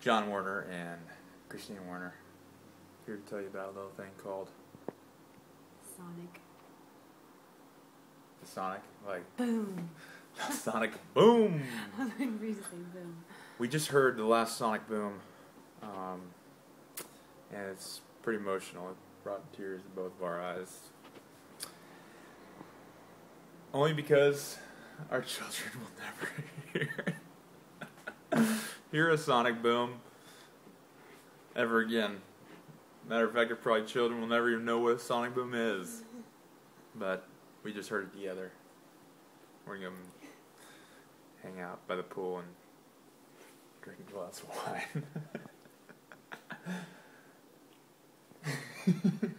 John Warner and Christina Warner, here to tell you about a little thing called Sonic. the Sonic, like Boom. Sonic Boom. I'm waiting for you to say boom. We just heard the last Sonic Boom, and it's pretty emotional. It brought tears to both of our eyes. Only because our children will never hear a Sonic Boom ever again. Matter of fact, our probably children will never even know what a Sonic Boom is. But we just heard it together. We're going to hang out by the pool and drink a glass of wine.